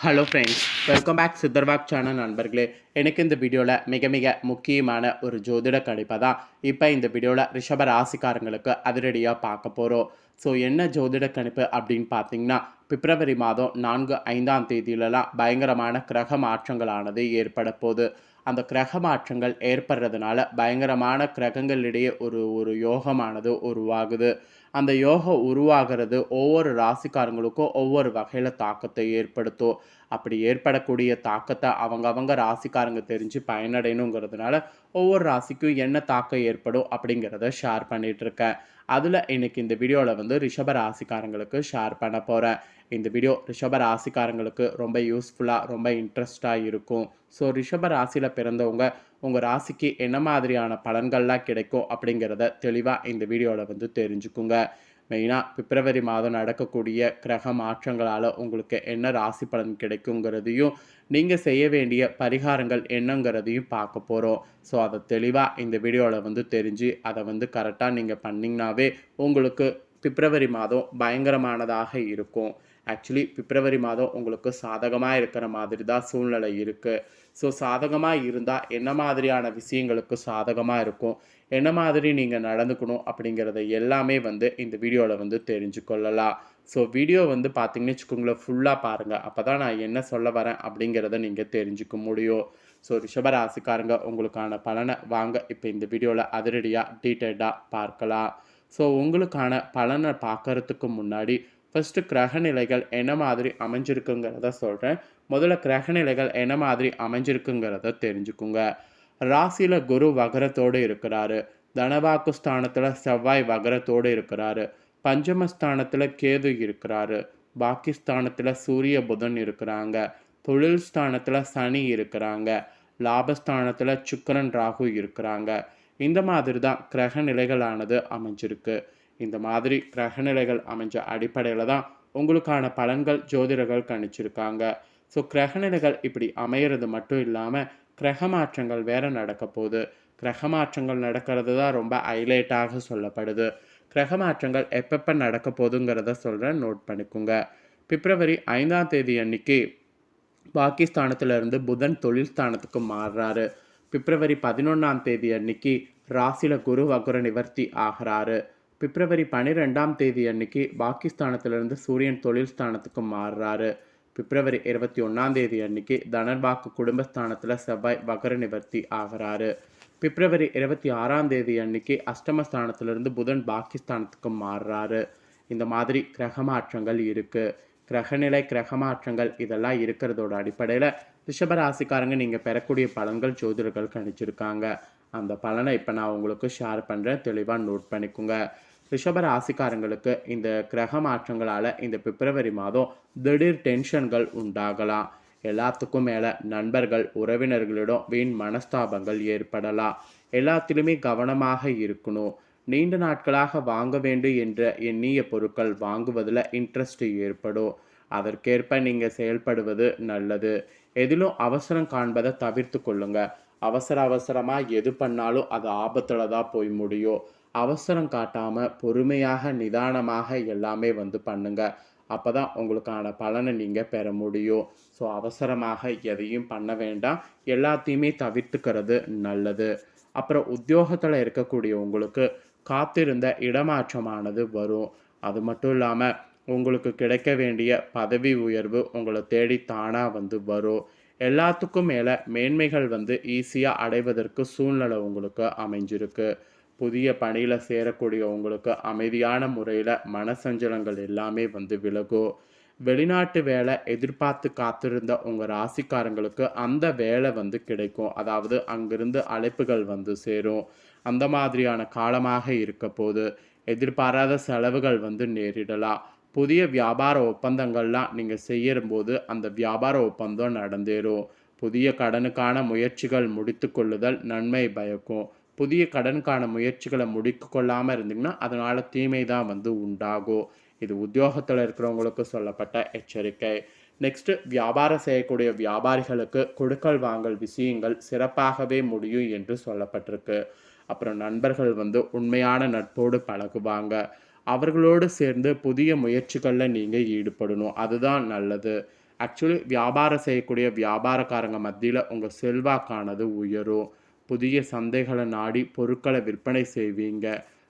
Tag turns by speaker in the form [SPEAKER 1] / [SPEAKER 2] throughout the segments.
[SPEAKER 1] Hello friends, welcome back சித்தர்வாக் channel நண்பர்களே. எனக்கு இந்த வீடியோவில் மிக மிக முக்கியமான ஒரு ஜோதிட கணிப்பை தான் இப்போ இந்த வீடியோவில் ரிஷப ராசிக்காரங்களுக்கு அதிரடியாக பார்க்க போகிறோம். ஸோ என்ன ஜோதிட கணிப்பு அப்படின்னு பார்த்தீங்கன்னா, பிப்ரவரி மாதம் 4, 5ஆம் தேதியிலலாம் பயங்கரமான கிரக மாற்றங்களானது ஏற்பட போகுது. அந்த கிரக மாற்றங்கள் ஏற்படுறதுனால பயங்கரமான கிரகங்களிடையே ஒரு ஒரு யோகமானது உருவாகுது. அந்த யோகம் உருவாகிறது ஒவ்வொரு ராசிக்காரங்களுக்கும் ஒவ்வொரு வகையில் தாக்கத்தை ஏற்படுத்தும். அப்படி ஏற்படக்கூடிய தாக்கத்தை அவங்க ராசிக்காரங்க தெரிஞ்சு பயனடையணுங்கிறதுனால ஒவ்வொரு ராசிக்கும் என்ன தாக்கம் ஏற்படும் அப்படிங்கிறத ஷேர் பண்ணிகிட்ருக்கேன். அதில் இன்றைக்கி இந்த வீடியோவில் வந்து ரிஷப ராசிக்காரங்களுக்கு ஷேர் பண்ண போகிறேன். இந்த வீடியோ ரிஷப ராசிக்காரங்களுக்கு ரொம்ப யூஸ்ஃபுல்லாக ரொம்ப இன்ட்ரெஸ்டாக இருக்கும். ஸோ ரிஷப ராசியில் பிறந்தவங்க உங்கள் ராசிக்கு என்ன மாதிரியான பலன்கள்லாம் கிடைக்கும் அப்படிங்கிறத தெளிவாக இந்த வீடியோவில் வந்து தெரிஞ்சுக்குங்க. மெயினாக பிப்ரவரி மாதம் நடக்கக்கூடிய கிரக மாற்றங்களால் உங்களுக்கு என்ன ராசி பலன் கிடைக்குங்கிறதையும் நீங்கள் செய்ய வேண்டிய பரிகாரங்கள் என்னங்கிறதையும் பார்க்க போகிறோம். ஸோ அதை தெளிவாக இந்த வீடியோவில் வந்து தெரிஞ்சு அதை வந்து கரெக்டாக நீங்கள் பண்ணிங்கனாவே உங்களுக்கு பிப்ரவரி மாதம் பயங்கரமானதாக இருக்கும். ஆக்சுவலி பிப்ரவரி மாதம் உங்களுக்கு சாதகமாக இருக்கிற மாதிரி தான் சூழ்நிலை இருக்குது. ஸோ சாதகமாக இருந்தால் என்ன மாதிரியான விஷயங்களுக்கு சாதகமாக இருக்கும், என்ன மாதிரி நீங்கள் நடந்துக்கணும் அப்படிங்கிறத எல்லாமே வந்து இந்த வீடியோவில் வந்து தெரிஞ்சுக்கொள்ளலாம். ஸோ வீடியோ வந்து பார்த்தீங்கன்னு வச்சுக்கோங்களேன், ஃபுல்லாக பாருங்கள். அப்போ தான் நான் என்ன சொல்ல வரேன் அப்படிங்கிறத நீங்கள் தெரிஞ்சுக்க முடியும். ஸோ ரிஷபராசிக்காரங்க உங்களுக்கான பலனை வாங்க இப்போ இந்த வீடியோவில் அதிரடியாக டீட்டெயில்டாக பார்க்கலாம். ஸோ உங்களுக்கான பலனை பார்க்கறதுக்கு முன்னாடி ஃபஸ்ட்டு கிரகநிலைகள் என்ன மாதிரி அமைஞ்சிருக்குங்கிறத சொல்கிறேன். முதல்ல கிரகநிலைகள் என்ன மாதிரி அமைஞ்சிருக்குங்கிறத தெரிஞ்சுக்குங்க. ராசியில் குரு வகரத்தோடு இருக்கிறாரு. தனவாக்கு ஸ்தானத்தில் செவ்வாய் வகரத்தோடு இருக்கிறாரு. பஞ்சமஸ்தானத்தில் கேது இருக்கிறாரு. பாக்கிஸ்தானத்தில் சூரிய புதன் இருக்கிறாங்க. தொழில் ஸ்தானத்தில் சனி இருக்கிறாங்க. லாபஸ்தானத்தில் சுக்கிரன் ராகு இருக்கிறாங்க. இந்த மாதிரி தான் கிரகநிலைகளானது அமைஞ்சிருக்கு. இந்த மாதிரி கிரகநிலைகள் அமைஞ்ச அடிப்படையில் தான் உங்களுக்கான பலன்கள் ஜோதிடர்கள் கணிச்சிருக்காங்க. ஸோ கிரகநிலைகள் இப்படி அமையிறது மட்டும் இல்லாமல் கிரக மாற்றங்கள் வேறு நடக்க போகுது. கிரக மாற்றங்கள் நடக்கிறது தான் ரொம்ப ஹைலைட்டாக சொல்லப்படுது. கிரக மாற்றங்கள் எப்பப்போ நடக்க போகுதுங்கிறத சொல்கிறேன், நோட் பண்ணிக்கோங்க. பிப்ரவரி 5ஆம் தேதி அன்னைக்கு பாகிஸ்தானத்திலிருந்து புதன் தொழில் ஸ்தானத்துக்கு மாறுறாரு. பிப்ரவரி 11ஆம் தேதி அன்னைக்கு ராசியில் குரு வக்ர நிவர்த்தி ஆகிறாரு. பிப்ரவரி 12ஆம் தேதி அன்னைக்கு பாகிஸ்தானத்திலிருந்து சூரியன் தொழில் ஸ்தானத்துக்கு மாறுறாரு. பிப்ரவரி 21ஆம் தேதி அன்னைக்கு தனர்பாக்கு குடும்பஸ்தானத்தில் செவ்வாய் வக்ர நிவர்த்தி ஆகிறாரு. பிப்ரவரி 26ஆம் தேதி அன்னைக்கு அஷ்டமஸ்தானத்திலிருந்து புதன் பாகிஸ்தானத்துக்கு மாறுறாரு. இந்த மாதிரி கிரக மாற்றங்கள் இருக்குது. கிரகநிலை கிரக மாற்றங்கள் இதெல்லாம் இருக்கிறதோட அடிப்படையில் ரிஷபராசிக்காரங்க நீங்கள் பெறக்கூடிய பலன்கள் ஜோதிடர்கள் கணிச்சிருக்காங்க. அந்த பலனை இப்போ நான் உங்களுக்கு ஷேர் பண்ணுறேன், தெளிவாக நோட் பண்ணிக்கோங்க. ரிஷபராசிக்காரங்களுக்கு இந்த கிரக மாற்றங்களால் இந்த பிப்ரவரி மாதம் திடீர் டென்ஷன்கள் உண்டாகலாம். எல்லாத்துக்கும் மேலே நண்பர்கள் உறவினர்களிடம் வீண் மனஸ்தாபங்கள் ஏற்படலாம். எல்லாத்திலுமே கவனமாக இருக்கணும். நீண்ட நாட்களாக வாங்க வேண்டும் என்ற எண்ணிய பொருட்கள் வாங்குவதில் இன்ட்ரெஸ்ட் ஏற்படும். அதற்கேற்ப நீங்கள் செயல்படுவது நல்லது. எதிலும் அவசரம் காண்பதை தவிர்த்து கொள்ளுங்க. அவசரமாக எது பண்ணாலும் அது ஆபத்தில் தான் போய் முடியும். அவசரம் காட்டாமல் பொறுமையாக நிதானமாக எல்லாமே வந்து பண்ணுங்க. அப்போ தான் உங்களுக்கான பலனை நீங்கள் பெற முடியும். ஸோ அவசரமாக எதையும் பண்ண வேண்டாம். எல்லாத்தையுமே தவிர்த்துக்கிறது நல்லது. அப்புறம் உத்தியோகத்தில் இருக்கக்கூடிய உங்களுக்கு காத்திருந்த இடமாற்றமானது வரும். அது மட்டும் இல்லாமல் உங்களுக்கு கிடைக்க வேண்டிய பதவி உயர்வு உங்களை தேடி தானாக வந்து வரும். எல்லாத்துக்கும் மேலே மேன்மைகள் வந்து ஈஸியாக அடைவதற்கு சூழ்நிலை உங்களுக்கு அமைஞ்சிருக்கு. புதிய பணியில் சேரக்கூடிய உங்களுக்கு அமைதியான முறையில் மனசஞ்சலங்கள் எல்லாமே வந்து விலகும். வெளிநாட்டு வேலை எதிர்பார்த்து காத்திருந்த உங்கள் ராசிக்காரங்களுக்கு அந்த வேலை வந்து கிடைக்கும். அதாவது அங்கிருந்து அழைப்புகள் வந்து சேரும். அந்த மாதிரியான காலமாக இருக்க போது எதிர்பாராத செலவுகள் வந்து நேரிடலாம். புதிய வியாபார ஒப்பந்தங்கள்லாம் நீங்கள் செய்யும்போது அந்த வியாபார ஒப்பந்தம் நடந்தேறும். புதிய கடனுக்கான முயற்சிகள் முடித்து கொள்ளுதல் நன்மை பயக்கும். புதிய கடனுக்கான முயற்சிகளை முடித்து கொள்ளாமல் இருந்தீங்கன்னா அதனால் தீமை தான் வந்து உண்டாகும். இது உத்தியோகத்தில் இருக்கிறவங்களுக்கு சொல்லப்பட்ட எச்சரிக்கை. நெக்ஸ்ட்டு வியாபாரம் செய்யக்கூடிய வியாபாரிகளுக்கு கொடுக்கல் வாங்கல் விஷயங்கள் சிறப்பாகவே முடியும் என்று சொல்லப்பட்டிருக்கு. அப்புறம் நண்பர்கள் வந்து உண்மையான நட்போடு பழகுவாங்க. அவர்களோடு சேர்ந்து புதிய முயற்சிகளில் நீங்கள் ஈடுபடணும். அதுதான் நல்லது. ஆக்சுவலி வியாபாரம் செய்யக்கூடிய வியாபாரக்காரங்க மத்தியில் உங்கள் செல்வாக்கானது உயரும். புதிய சந்தைகளை நாடி பொருட்களை விற்பனை செய்வீங்க.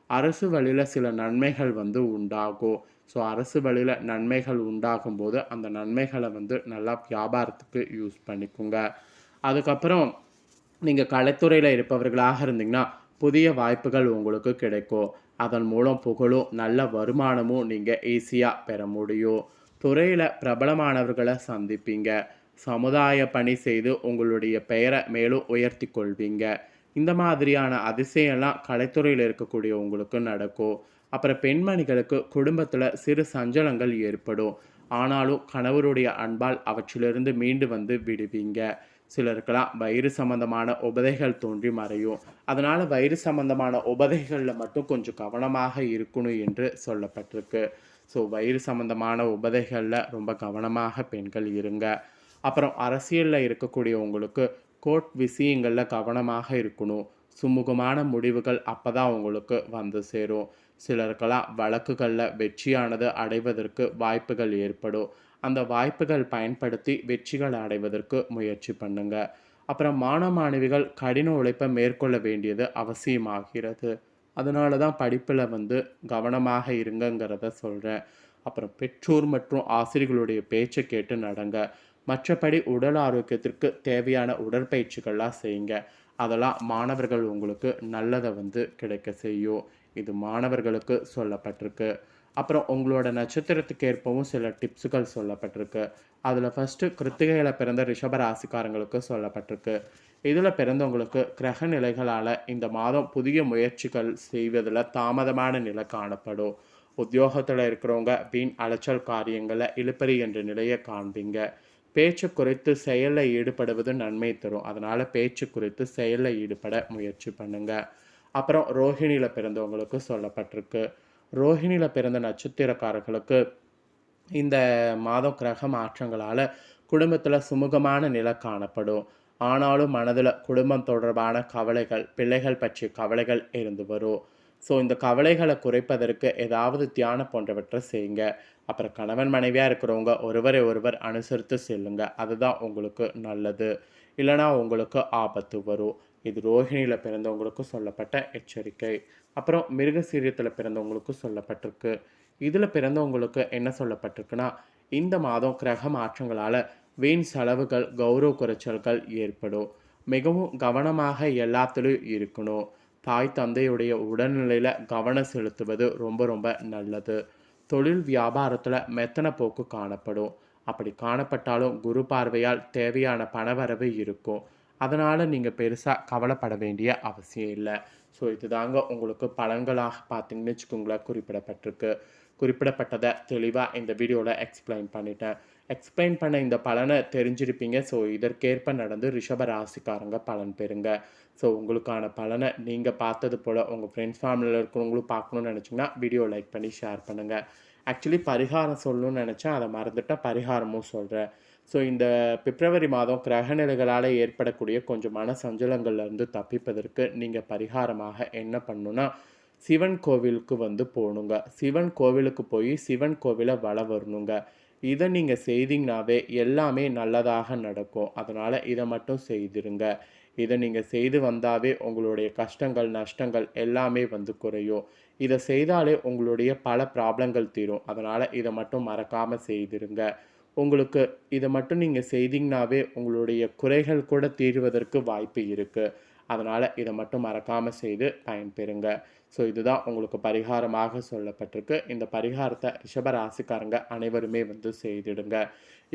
[SPEAKER 1] அரசு வழியில் சில நன்மைகள் உண்டாகும். ஸோ அரசு வழியில் நன்மைகள் உண்டாகும்போது அந்த நன்மைகளை நல்லா வியாபாரத்துக்கு யூஸ் பண்ணிக்கோங்க. அதுக்கப்புறம் நீங்கள் கலைத்துறையில் இருப்பவர்களாக இருந்தீங்கன்னா புதிய வாய்ப்புகள் உங்களுக்கு கிடைக்கும். அதன் மூலம் புகழும் நல்ல வருமானமும் நீங்கள் ஈஸியாக பெற முடியும். துறையில் பிரபலமானவர்களை சந்திப்பீங்க. சமுதாய பணி செய்து உங்களுடைய பெயரை மேலும் உயர்த்தி கொள்வீங்க. இந்த மாதிரியான அதிசயம்லாம் கலைத்துறையில் இருக்கக்கூடிய உங்களுக்கு நடக்கும். அப்புறம் பெண்மணிகளுக்கு குடும்பத்தில் சிறு சஞ்சலங்கள் ஏற்படும். ஆனாலும் கணவருடைய அன்பால் அவற்றிலிருந்து மீண்டு விடுவீங்க. சிலருக்கெல்லாம் வயிறு சம்பந்தமான உபதைகள் தோன்றி மறையும். அதனால் வயிறு சம்பந்தமான உபதைகளில் மட்டும் கொஞ்சம் கவனமாக இருக்கணும் என்று சொல்லப்பட்டிருக்கு. ஸோ வயிறு சம்பந்தமான உபதைகளில் ரொம்ப கவனமாக பெண்கள் இருங்க. அப்புறம் அரசியலில் இருக்கக்கூடிய உங்களுக்கு கோர்ட் விஷயங்களில் கவனமாக இருக்கணும். சுமூகமான முடிவுகள் அப்போ தான் உங்களுக்கு சேரும். சிலருக்கெல்லாம் வழக்குகளில் வெற்றியானது அடைவதற்கு வாய்ப்புகள் ஏற்படும். அந்த வாய்ப்புகள் பயன்படுத்தி வெற்றிகள் அடைவதற்கு முயற்சி பண்ணுங்க. அப்புறம் மாணவ மாணவிகள் கடின உழைப்பை மேற்கொள்ள வேண்டியது அவசியமாகிறது. அதனால தான் படிப்பில் கவனமாக இருங்கங்கிறத சொல்கிறேன். அப்புறம் பெற்றோர் மற்றும் ஆசிரியர்களுடைய பேச்சை கேட்டு நடங்க. மற்றபடி உடல் ஆரோக்கியத்திற்கு தேவையான உடற்பயிற்சிகள்லாம் செய்யுங்க. அதெல்லாம் மாணவர்கள் உங்களுக்கு நல்லதை கிடைக்க செய்யும். இது மாணவர்களுக்கு சொல்லப்பட்டிருக்கு. அப்புறம் உங்களோட நட்சத்திரத்துக்கு ஏற்பவும் சில டிப்ஸுகள் சொல்லப்பட்டிருக்கு. அதில் ஃபஸ்ட்டு கிருத்திகையில் பிறந்த ரிஷப ராசிக்காரங்களுக்கு சொல்லப்பட்டிருக்கு. இதில் பிறந்தவங்களுக்கு கிரக நிலைகளால் இந்த மாதம் புதிய முயற்சிகள் செய்வதில் தாமதமான நிலை காணப்படும். உத்தியோகத்தில் இருக்கிறவங்க வீண் அலைச்சல் காரியங்களில் இழுப்பறி என்ற நிலையை காண்பீங்க. பேச்சு குறித்து செயலில் ஈடுபடுவது நன்மை தரும். அதனால் பேச்சு குறித்து செயலில் ஈடுபட முயற்சி பண்ணுங்கள். அப்புறம் ரோஹிணியில் பிறந்தவங்களுக்கு சொல்லப்பட்டிருக்கு. ரோஹிணியில் பிறந்த நட்சத்திரக்காரர்களுக்கு இந்த மாதம் கிரக மாற்றங்களால் குடும்பத்தில் சுமூகமான நிலை காணப்படும். ஆனாலும் மனதில் குடும்பம் தொடர்பான கவலைகள், பிள்ளைகள் பற்றிய கவலைகள் இருந்து வரும். ஸோ இந்த கவலைகளை குறைப்பதற்கு ஏதாவது தியானம் போன்றவற்றை செய்யுங்க. அப்புறம் கணவன் மனைவியாக இருக்கிறவங்க ஒருவரை ஒருவர் அனுசரித்து செல்லுங்க. அதுதான் உங்களுக்கு நல்லது. இல்லைனா உங்களுக்கு ஆபத்து வரும். இது ரோஹிணியில் பிறந்தவங்களுக்கு சொல்லப்பட்ட எச்சரிக்கை. அப்புறம் மிருகசீரியத்தில் பிறந்தவங்களுக்கு சொல்லப்பட்டிருக்கு. இதில் பிறந்தவங்களுக்கு என்ன சொல்லப்பட்டிருக்குன்னா, இந்த மாதம் கிரக மாற்றங்களால் வீண் செலவுகள், கௌரவ குறைச்சல்கள் ஏற்படும். மிகவும் கவனமாக எல்லாத்துலேயும் இருக்கணும். தாய் தந்தையுடைய உடல்நிலையில் கவனம் செலுத்துவது ரொம்ப ரொம்ப நல்லது. தொழில் வியாபாரத்தில் மெத்தன போக்கு காணப்படும். அப்படி காணப்பட்டாலும் குரு பார்வையால் தேவையான பணவரவு இருக்கும். அதனால் நீங்கள் பெருசாக கவலைப்பட வேண்டிய அவசியம் இல்லை. ஸோ இதுதாங்க உங்களுக்கு பலன்களாக பார்த்தீங்கன்னு வச்சுக்கோங்களேன் குறிப்பிடப்பட்டிருக்கு. குறிப்பிடப்பட்டதை தெளிவாக இந்த வீடியோவில் எக்ஸ்பிளைன் பண்ணிட்டேன். எக்ஸ்பிளைன் பண்ண இந்த பலனை தெரிஞ்சிருப்பீங்க. ஸோ இதற்கேற்ப நடந்து ரிஷப ராசிக்காரங்க பலன் பெறுங்க. ஸோ உங்களுக்கான பலனை நீங்கள் பார்த்தது போல் உங்கள் ஃப்ரெண்ட்ஸ் ஃபேமிலியில் இருக்கிறவங்களும் பார்க்கணுன்னு நினச்சிங்கன்னா வீடியோ லைக் பண்ணி ஷேர் பண்ணுங்கள். ஆக்சுவலி பரிகாரம் சொல்லணும்னு நினச்சேன், அதை மறந்துட்டால் பரிகாரமும் சொல்கிறேன். ஸோ இந்த பிப்ரவரி மாதம் கிரகநிலைகளால் ஏற்படக்கூடிய கொஞ்சம் மன சஞ்சலங்கள்லேருந்து தப்பிப்பதற்கு நீங்கள் பரிகாரமாக என்ன பண்ணணுன்னா, சிவன் கோவிலுக்கு போகணுங்க. சிவன் கோவிலுக்கு போய் சிவன் கோவிலை வலம் வரணுங்க. இதை நீங்கள் செய்தீங்கனாவே எல்லாமே நல்லதாக நடக்கும். அதனால் இதை மட்டும் செய்திருங்க. இதை நீங்கள் செய்து வந்தாவே உங்களுடைய கஷ்டங்கள், நஷ்டங்கள் எல்லாமே குறையும். இதை செய்தாலே உங்களுடைய பல ப்ராப்ளங்கள் தீரும். அதனால் இதை மட்டும் மறக்காமல் செய்திருங்க. உங்களுக்கு இதை மட்டும் நீங்கள் செய்தீங்கனாவே உங்களுடைய குறைகள் கூட தீர்வதற்கு வாய்ப்பு இருக்குது. அதனால் இதை மட்டும் மறக்காமல் செய்து பயன்பெறுங்க. ஸோ இதுதான் உங்களுக்கு பரிகாரமாக சொல்லப்பட்டிருக்கு. இந்த பரிகாரத்தை ரிஷப ராசிக்காரங்க அனைவருமே செய்திடுங்க.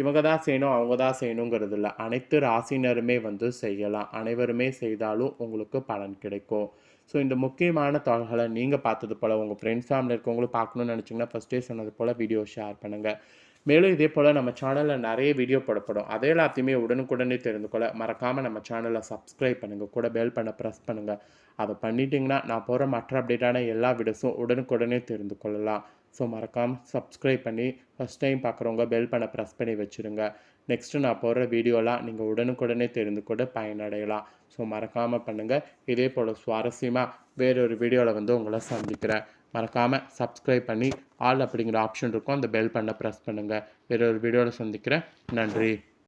[SPEAKER 1] இவங்க தான் செய்யணும், அவங்க தான் செய்யணுங்கிறது இல்லை. அனைத்து ராசினருமே செய்யலாம். அனைவருமே செய்தாலும் உங்களுக்கு பலன் கிடைக்கும். ஸோ இந்த முக்கியமான தகவல்களை நீங்கள் பார்த்தது போல் உங்கள் ஃப்ரெண்ட்ஸ் ஃபேமிலி இருக்கவங்களும் பார்க்கணுன்னு நினச்சிங்கன்னா ஃபஸ்ட்டே சொன்னது போல் வீடியோ ஷேர் பண்ணுங்கள். மேலும் இதே போல் நம்ம சேனலில் நிறைய வீடியோ போடப்படும். அதே எல்லாத்தையுமே உடனுக்குடனே தெரிந்து கொள்ள மறக்காமல் நம்ம சேனலை சப்ஸ்கிரைப் பண்ணுங்கள். கூட பெல் பண்ண ப்ரெஸ் பண்ணுங்கள். அதை பண்ணிட்டீங்கன்னா நான் போகிற மற்ற அப்டேட்டான எல்லா வீடியோஸும் உடனுக்குடனே தெரிந்து கொள்ளலாம். ஸோ மறக்காமல் சப்ஸ்கிரைப் பண்ணி ஃபஸ்ட் டைம் பார்க்குறவங்க பெல் பண்ண ப்ரெஸ் பண்ணி வச்சுருங்க. நெக்ஸ்ட்டு நான் போடுற வீடியோலாம் நீங்கள் உடனுக்குடனே தெரிந்து கொண்டு பயனடையலாம். ஸோ மறக்காமல் பண்ணுங்கள். இதே போல் சுவாரஸ்யமாக வேறொரு வீடியோவில் உங்களை சந்திக்கிறேன். மறக்காமல் சப்ஸ்கிரைப் பண்ணி ஆல் அப்படிங்கிற ஆப்ஷன் இருக்கும், அந்த பெல் பண்ண ப்ரெஸ் பண்ணுங்கள். வேற ஒரு வீடியோவில் சந்திக்கிறேன். நன்றி.